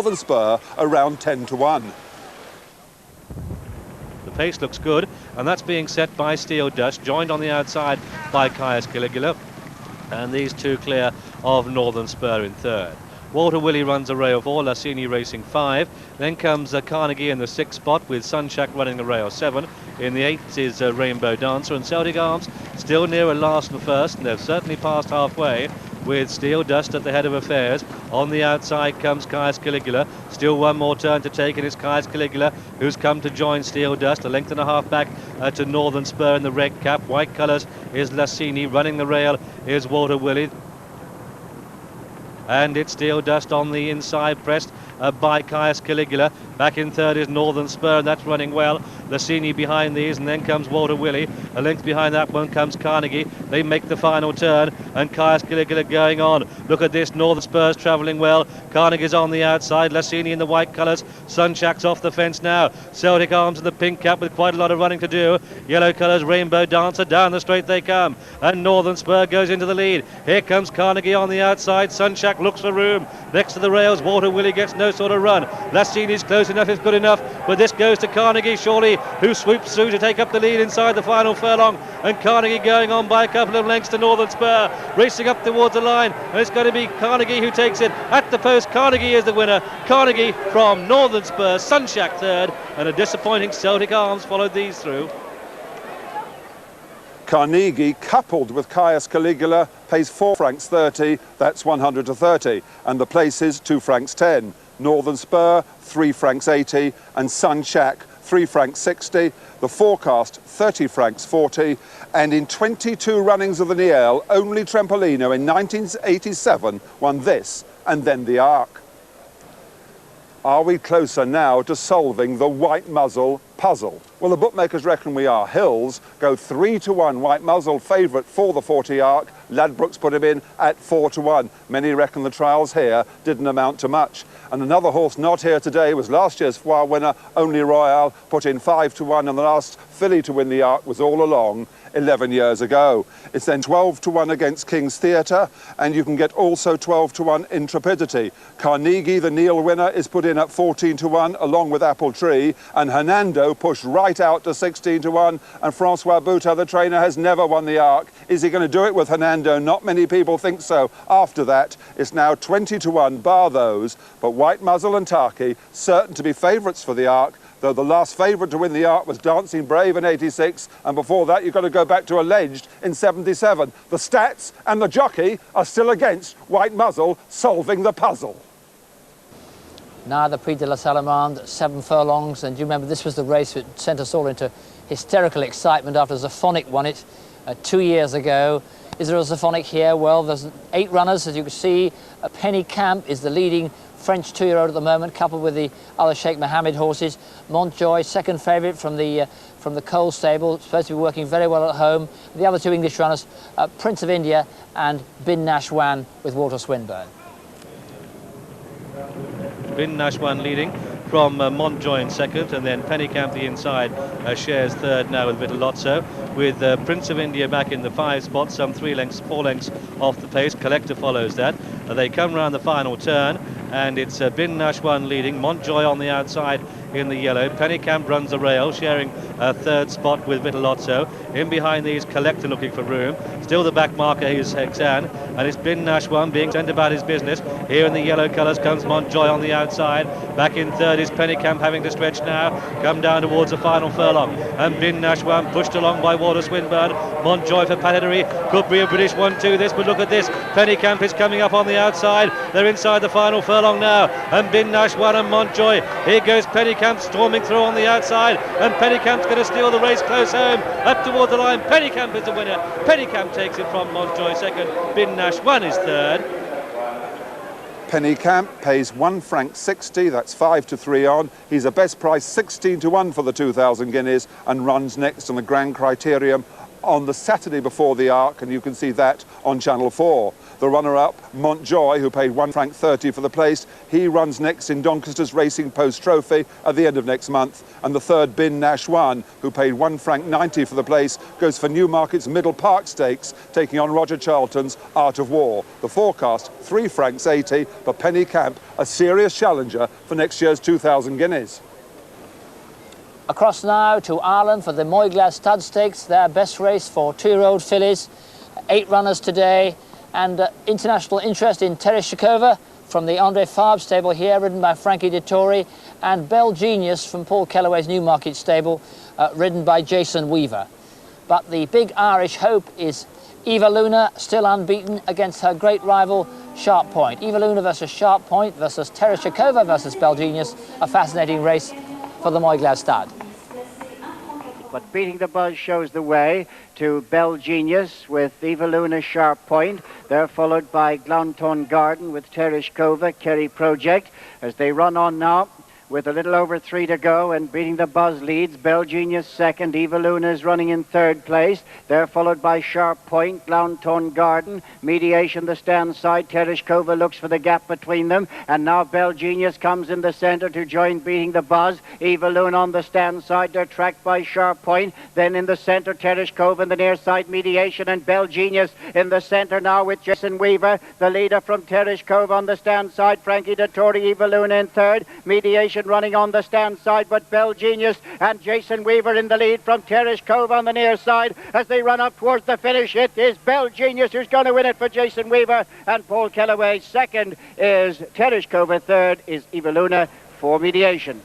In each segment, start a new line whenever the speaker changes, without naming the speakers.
Northern Spur around 10 to 1.
The pace looks good, and that's being set by Steel Dust, joined on the outside by Caius Caligula, and these two clear of Northern Spur in third. Walter Willie runs a rail 4, Lassini racing 5. Then comes Carnegie in the 6th spot with Sunshak running the rail 7. In the 8th is Rainbow Dancer, and Celtic Arms still nearer last and first, and they've certainly passed halfway with Steel Dust at the head of affairs. On the outside comes Caius Caligula. Still one more turn to take, and it's Caius Caligula who's come to join Steel Dust. A length and a half back to Northern Spur in the red cap. White colours is Lassini. Running the rail is Walter Willie. And it's Steel Dust on the inside, pressed by Caius Caligula. Back in third is Northern Spur, and that's running well. Lassini behind these, and then comes Walter Willie. A length behind that one comes Carnegie. They make the final turn, and Caius Caligula going on. Look at this, Northern Spur's travelling well. Carnegie's on the outside, Lassini in the white colours. Sunshak's off the fence now. Celtic Arms in the pink cap with quite a lot of running to do. Yellow colours, Rainbow Dancer, down the straight they come. And Northern Spur goes into the lead. Here comes Carnegie on the outside. Sunshak looks for room. Next to the rails, Walter Willie gets no sort of run. Lassini's close enough, it's good enough, but this goes to Carnegie, surely, who swoops through to take up the lead inside the final furlong. And Carnegie going on by a couple of lengths to Northern Spur, racing up towards the line, and it's going to be Carnegie who takes it at the post. Carnegie is the winner. Carnegie from Northern Spur, Sunshak third, and a disappointing Celtic Arms followed these through.
Carnegie, coupled with Caius Caligula, pays 4 francs 30, that's 100 to 30, and the places 2 francs 10. Northern Spur, 3 francs 80, and Sunshak, 3 francs 60. The forecast, 30 francs 40, and in 22 runnings of the Niel, only Trempolino in 1987 won this, and then the Arc. Are we closer now to solving the white muzzle puzzle? Well, the bookmakers reckon we are. Hills go 3 to 1, white muzzle favourite for the 40 Arc. Ladbrokes put him in at 4 to 1. Many reckon the trials here didn't amount to much. And another horse not here today was last year's Foire winner, Only Royale, put in 5 to 1, and the last filly to win the Arc was All Along 11 years ago. It's then 12 to 1 against King's Theatre, and you can get also 12 to 1 Intrepidity. Carnegie, the Neil winner, is put in at 14 to 1 along with Apple Tree, and Hernando pushed right out to 16 to 1, and Francois Boutin, the trainer, has never won the Arc. Is he going to do it with Hernando? Not many people think so. After that, it's now 20 to 1 bar those, but White Muzzle and Tarky certain to be favourites for the Arc, though the last favourite to win the Arc was Dancing Brave in 86, and before that you've got to go back to Alleged in 77. The stats and the jockey are still against White Muzzle solving the puzzle.
Now the Prix de la Salamandre, 7 furlongs, and you remember this was the race that sent us all into hysterical excitement after Zaphonic won it 2 years ago. Is there a Zaphonic here? Well, there's 8 runners, as you can see. Penny Camp is the leading French 2-year-old at the moment, coupled with the other Sheikh Mohammed horses. Montjoy, second favourite from the Cole stable, supposed to be working very well at home. The other 2 English runners, Prince of India and Bin Nashwan with Walter Swinburne.
Bin Nashwan leading from Montjoy in second, and then Pennycamp the inside shares third now with Vitellozzo, with Prince of India back in the 5 spot, some 4 lengths off the pace. Collector follows that. They come round the final turn, and it's Bin Nashwan leading, Montjoy on the outside in the yellow. Pennycamp runs the rail, sharing a 3rd spot with Vitellozzo. In behind these, Collector looking for room. Still the back marker is Hexan, and it's Bin Nashwan being sent about his business. Here in the yellow colours comes Montjoy on the outside. Back in third is Pennycamp having to stretch now, come down towards the final furlong. And Bin Nashwan pushed along by Walter Swinburne. Montjoy for Panettary. Could be a British 1-2 this, but look at this. Pennycamp is coming up on the outside. They're inside the final furlong now. And Bin Nashwan and Montjoy. Here goes Pennycamp storming through on the outside, and Pennycamp's going to steal the race close home up towards the line. Pennycamp is the winner. Pennycamp takes it from Montjoy second. Bin Nashwan is third.
Pennycamp pays 1 franc 60, that's 5 to 3 on. He's a best price 16 to 1 for the 2,000 guineas and runs next on the Grand Criterium on the Saturday before the Arc, and you can see that on Channel 4. The runner-up, Montjoy, who paid £1.30 for the place, he runs next in Doncaster's Racing Post Trophy at the end of next month. And the third, Bin Nash 1, who paid £1.90 for the place, goes for Newmarket's Middle Park Stakes, taking on Roger Charlton's Art of War. The forecast, £3.80 for Penny Camp, a serious challenger for next year's 2,000 guineas.
Across now to Ireland for the Autoglass Stud Stakes, their best race for 2-year-old fillies. 8 runners today, and international interest in Tereshikova from the Andre Fabre stable here, ridden by Frankie Dettori, and Bell Genius from Paul Kellaway's Newmarket stable, ridden by Jason Weaver. But the big Irish hope is Eva Luna, still unbeaten against her great rival Sharp Point. Eva Luna versus Sharp Point versus Tereshikova versus Bell Genius, a fascinating race for the Autoglass Stud.
But Beating the Buzz shows the way to Bell Genius with Eva Luna Sharp Point. They're followed by Glanton Garden with Tereshikova, Kerry Project. As they run on now with a little over 3 to go, and Beating the Buzz leads. Bell Genius second. Eva Luna is running in 3rd place. They're followed by Sharp Point, Glanton Garden. Mediation the stand side. Tereshikova looks for the gap between them. And now Bell Genius comes in the centre to join Beating the Buzz. Eva Luna on the stand side. They're tracked by Sharp Point. Then in the centre, Tereshikova in the near side. Mediation and Bell Genius in the centre now with Jason Weaver. The leader from Tereshikova on the stand side. Frankie Dettori, Eva Luna in 3rd. Mediation running on the stand side, but Bell Genius and Jason Weaver in the lead from Tereshikova on the near side as they run up towards the finish. It is Bell Genius who's going to win it for Jason Weaver, and Paul Kellaway second is Tereshikova, 3rd is Eva Luna for Mediation.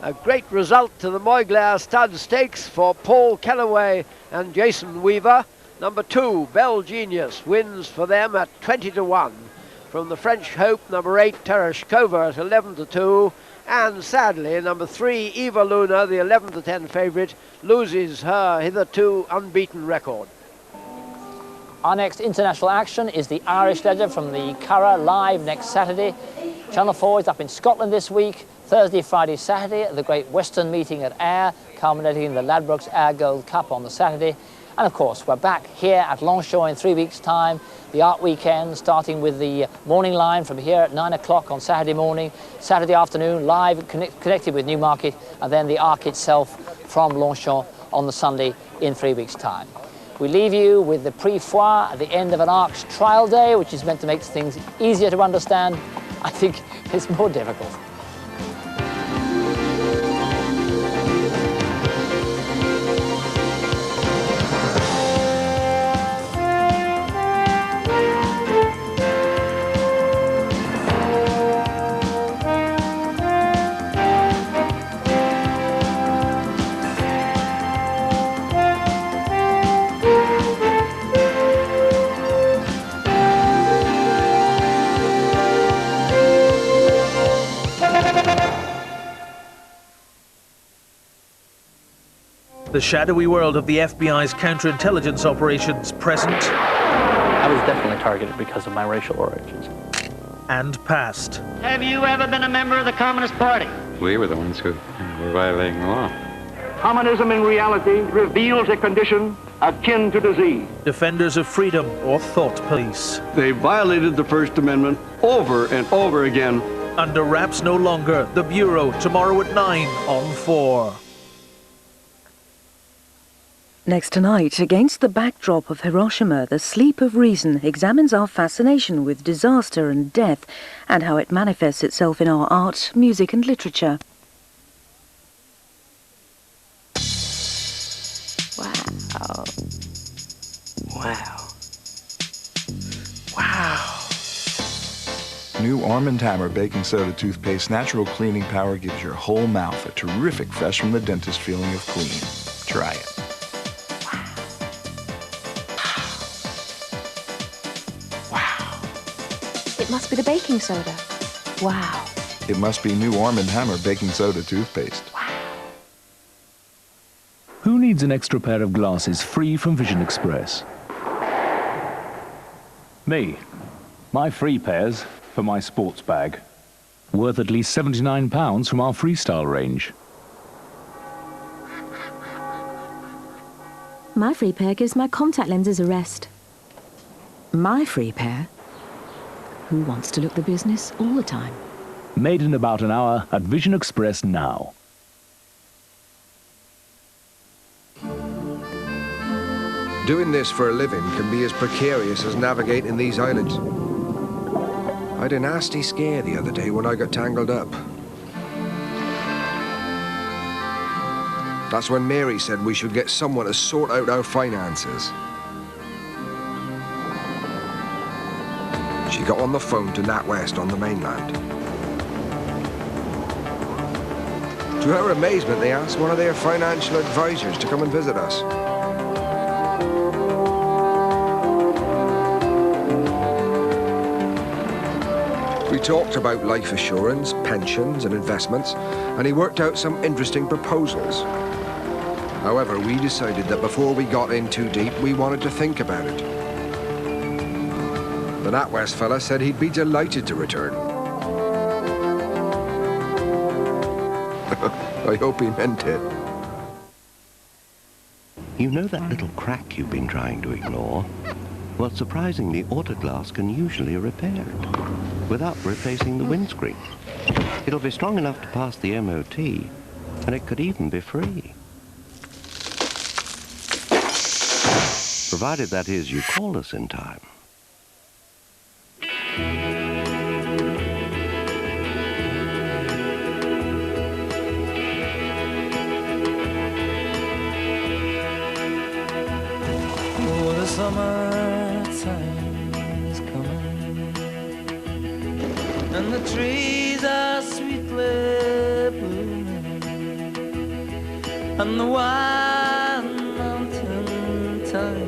A great result to the Autoglass Stud Stakes for Paul Kellaway and Jason Weaver. Number 2, Bell Genius, wins for them at 20 to 1. From the French Hope, number 8, Tereshikova at 11 to 2. And sadly, number 3, Eva Luna, the 11 to 10 favourite, loses her hitherto unbeaten record.
Our next international action is the Irish Ledger from the Curragh, live next Saturday. Channel 4 is up in Scotland this week, Thursday, Friday, Saturday, at the Great Western Meeting at Ayr, culminating in the Ladbrokes Ayr Gold Cup on the Saturday. And of course, we're back here at Longchamp in 3 weeks' time. The Art Weekend, starting with the morning line from here at 9 o'clock on Saturday morning, Saturday afternoon, live connected with Newmarket, and then the Arc itself from Longchamp on the Sunday in 3 weeks' time. We leave you with the Prix-Foire at the end of an Arc's trial day, which is meant to make things easier to understand. I think it's more difficult.
The shadowy world of the FBI's counterintelligence operations present.
I was definitely targeted because of my racial origins.
And past.
Have you ever been a member of the Communist Party?
We were the ones who were violating the law.
Communism in reality reveals a condition akin to disease.
Defenders of freedom or thought police.
They violated the First Amendment over and over again.
Under wraps no longer. The Bureau, tomorrow at 9 on 4.
Next tonight, against the backdrop of Hiroshima, The Sleep of Reason examines our fascination with disaster and death and how it manifests itself in our art, music and literature.
Wow. Wow.
Wow. New Arm & Hammer Baking Soda Toothpaste natural cleaning power gives your whole mouth a terrific fresh from the dentist feeling of clean. Try it.
It must be the baking soda. Wow.
It must be new Arm & Hammer Baking Soda Toothpaste.
Wow.
Who needs an extra pair of glasses free from Vision Express? Me. My free pairs for my sports bag. Worth at least £79 from our Freestyle range.
My free pair gives my contact lenses a rest. My free pair? Who wants to look the business all the time?
Made in about an hour at Vision Express now.
Doing this for a living can be as precarious as navigating these islands. I had a nasty scare the other day when I got tangled up. That's when Mary said we should get someone to sort out our finances. She got on the phone to Natwest on the mainland. To her amazement, they asked one of their financial advisors to come and visit us. We talked about life assurance, pensions and investments, and he worked out some interesting proposals. However, we decided that before we got in too deep, we wanted to think about it. The Natwest fella said he'd be delighted to return. I hope he meant it.
You know that little crack you've been trying to ignore? Well, surprisingly, Autoglass can usually repair it without replacing the windscreen. It'll be strong enough to pass the MOT, and it could even be free. Provided, that is, you call us in time.
Oh, the summertime is coming, and the trees are sweetly blooming, and the wild mountain thyme.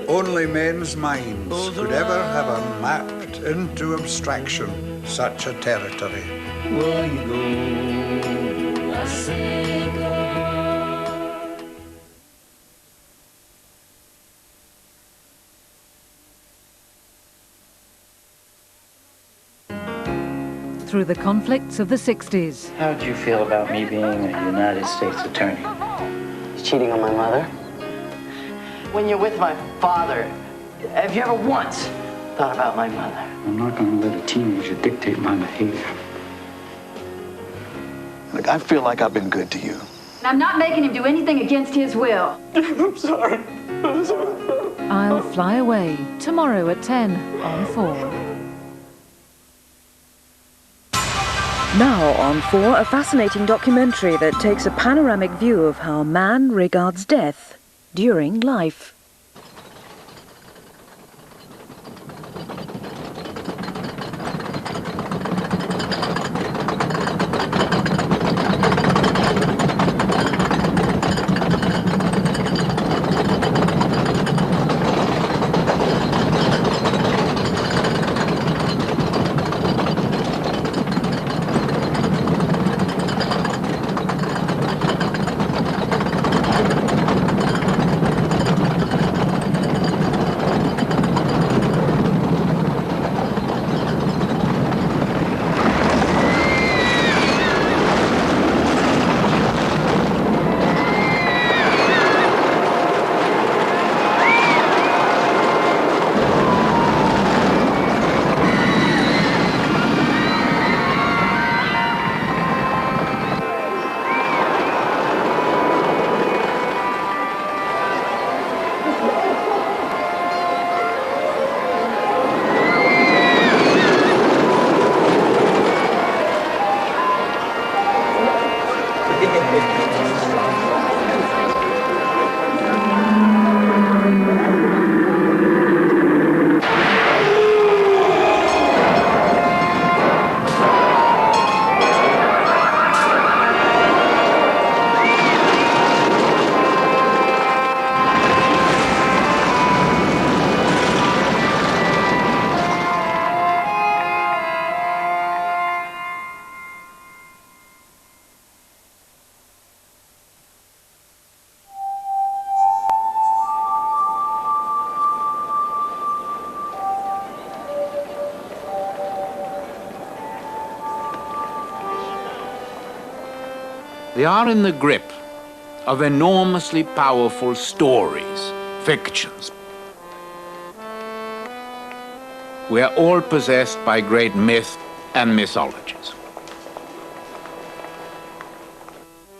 Only men's minds could ever have mapped into abstraction such a territory.
Will you go? I say go.
Through the conflicts of the 60s.
How did you feel about me being a United States attorney?
He's cheating on my mother. When you're with my father, have you ever once thought about my mother?
I'm not going to let a teenager dictate my behavior.
Look, I feel like I've been good to you.
I'm not making him do anything against his will.
I'm sorry. I'm sorry.
I'll Fly Away, tomorrow at 10 on 4.
Now on 4, a fascinating documentary that takes a panoramic view of how man regards death during life.
They are in the grip
of enormously powerful stories, fictions. We are all possessed by great myth and mythologies.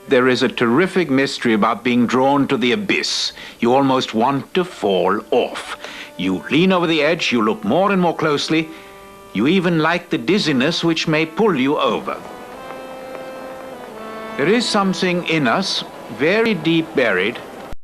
There is a terrific mystery about being drawn to the abyss. You almost want to fall off. You lean over the edge, you look more and more closely, you even like the dizziness which may pull you over. There is something in us, very deep buried,